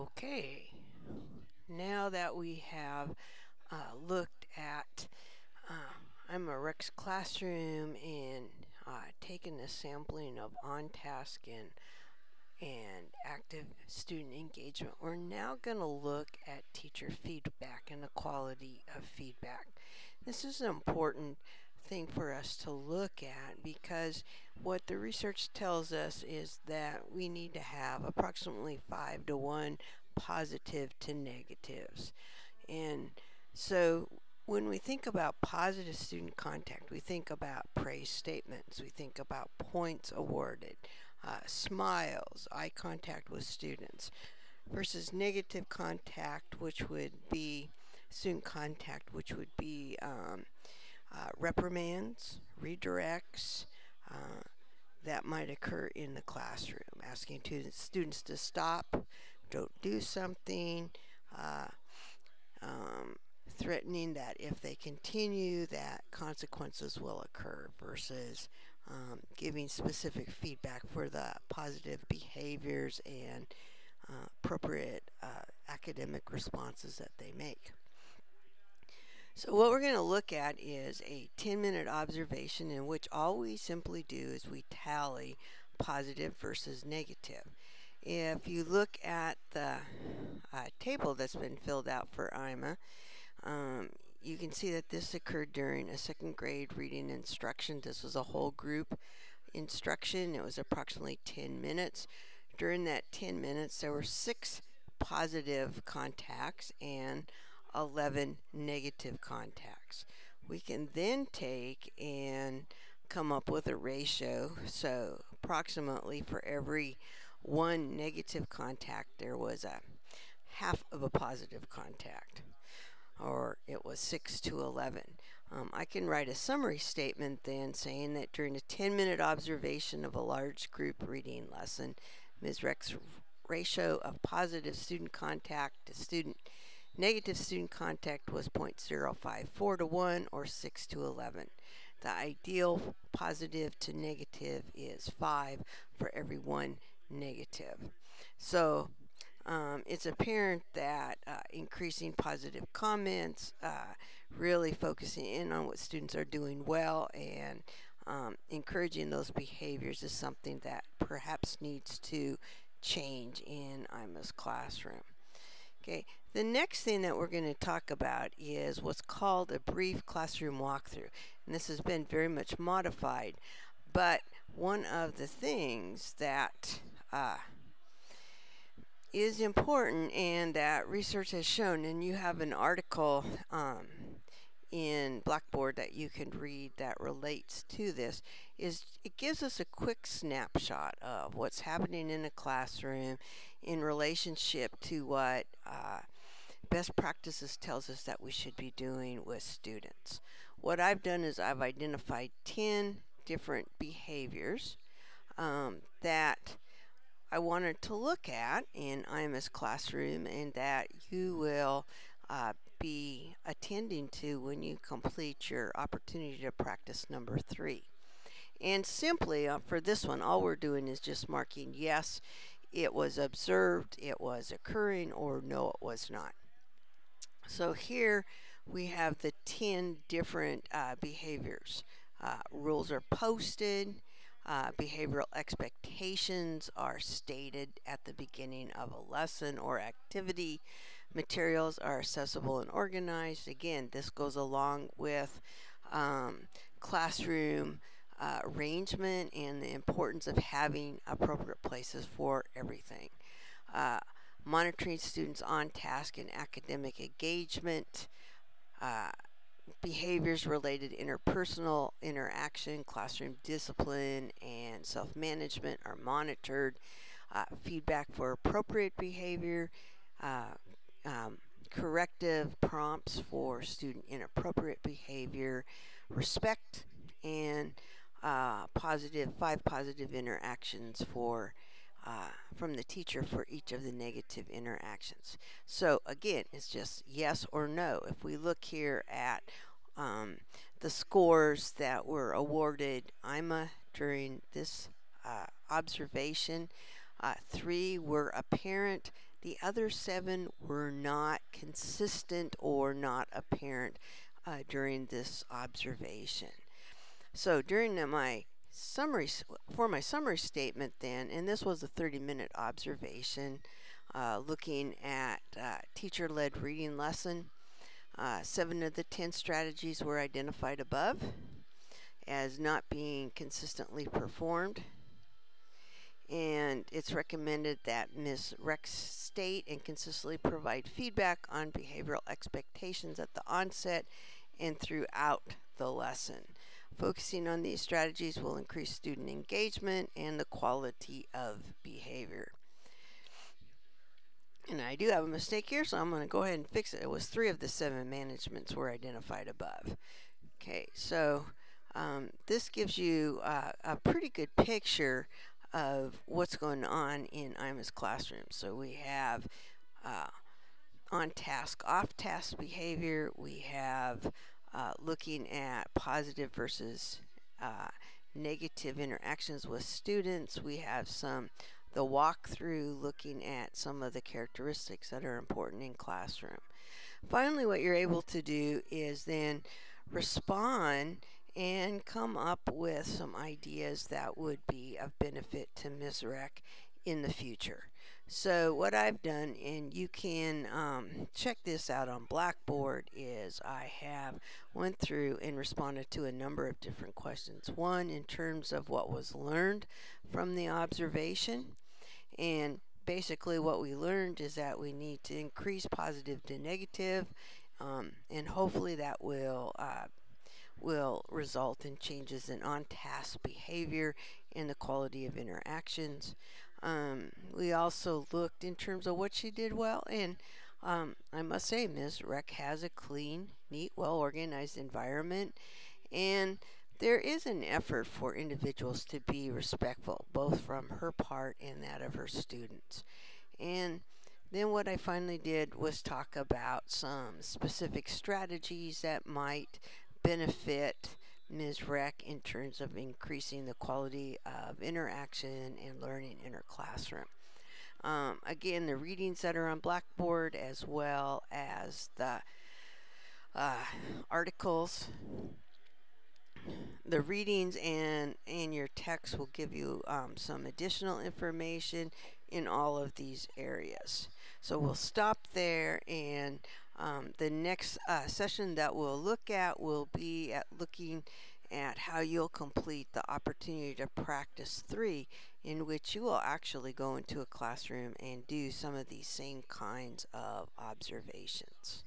Okay, now that we have looked at I'm a Rex classroom and taken a sampling of on-task and active student engagement, we're now going to look at teacher feedback and the quality of feedback. This is an important thing for us to look at because what the research tells us is that we need to have approximately 5 to 1 positive to negatives. And so when we think about positive student contact, we think about praise statements, we think about points awarded, smiles, eye contact with students, versus negative contact, which would be student contact, which would be reprimands, redirects, that might occur in the classroom, asking students to stop, don't do something, uh, um, threatening that if they continue that consequences will occur, versus giving specific feedback for the positive behaviors and appropriate academic responses that they make. So what we're going to look at is a 10-minute observation in which all we simply do is we tally positive versus negative. If you look at the table that's been filled out for IMA, you can see that this occurred during a second grade reading instruction. This was a whole group instruction. It was approximately 10 minutes. During that 10 minutes, there were 6 positive contacts and 11 negative contacts. We can then take and come up with a ratio. So approximately for every 1 negative contact, there was a half of a positive contact, or it was 6 to 11. I can write a summary statement then saying that during a 10-minute observation of a large group reading lesson, Ms. Rex ratio of positive student contact to negative student contact was 0.054 to 1, or 6 to 11. The ideal positive to negative is 5 for every 1 negative. So it's apparent that increasing positive comments, really focusing in on what students are doing well, and encouraging those behaviors is something that perhaps needs to change in IMA's classroom. Okay, the next thing that we're going to talk about is what's called a brief classroom walkthrough. And this has been very much modified, but one of the things that is important and that research has shown, and you have an article in Blackboard that you can read that relates to this, is it gives us a quick snapshot of what's happening in a classroom in relationship to what best practices tells us that we should be doing with students. What I've done is I've identified 10 different behaviors that I wanted to look at in IMA's classroom and that you will be attending to when you complete your opportunity to practice number 3. And simply for this one, all we're doing is just marking yes, it was observed, it was occurring, or no, it was not. So here we have the 10 different behaviors. Rules are posted. Behavioral expectations are stated at the beginning of a lesson or activity. Materials are accessible and organized. Again, this goes along with classroom arrangement and the importance of having appropriate places for everything. Monitoring students on task and academic engagement. Behaviors related to interpersonal interaction, classroom discipline, and self-management are monitored. Feedback for appropriate behavior, corrective prompts for student inappropriate behavior, respect, and 5 positive interactions from the teacher for each of the negative interactions. So again, it's just yes or no. If we look here at the scores that were awarded IMA during this observation, 3 were apparent, The other 7 were not consistent or not apparent during this observation. So during my summary statement then, and this was a 30-minute observation looking at teacher-led reading lesson, 7 of the 10 strategies were identified above as not being consistently performed. And it's recommended that Ms. Rex state and consistently provide feedback on behavioral expectations at the onset and throughout the lesson. Focusing on these strategies will increase student engagement and the quality of behavior. And I do have a mistake here, so I'm going to go ahead and fix it. It was 3 of the 7 managements were identified above. Okay, so this gives you a pretty good picture of what's going on in IMA's classroom. So we have on-task, off-task behavior. We have looking at positive versus negative interactions with students. We have the walkthrough looking at some of the characteristics that are important in classroom. Finally, what you're able to do is then respond and come up with some ideas that would be of benefit to Ms. Rec in the future. So what I've done, and you can check this out on Blackboard, is I have went through and responded to a number of different questions. One, in terms of what was learned from the observation, and basically what we learned is that we need to increase positive to negative, and hopefully that will result in changes in on-task behavior and the quality of interactions. We also looked in terms of what she did well, and I must say Ms. Rec has a clean, neat, well-organized environment, and there is an effort for individuals to be respectful, both from her part and that of her students. And then what I finally did was talk about some specific strategies that might benefit Ms. Rec in terms of increasing the quality of interaction and learning in her classroom. Again, the readings that are on Blackboard, as well as the articles, the readings and your text will give you some additional information in all of these areas. So we'll stop there, and the next session that we'll look at will be looking at how you'll complete the opportunity to practice 3, in which you will actually go into a classroom and do some of these same kinds of observations.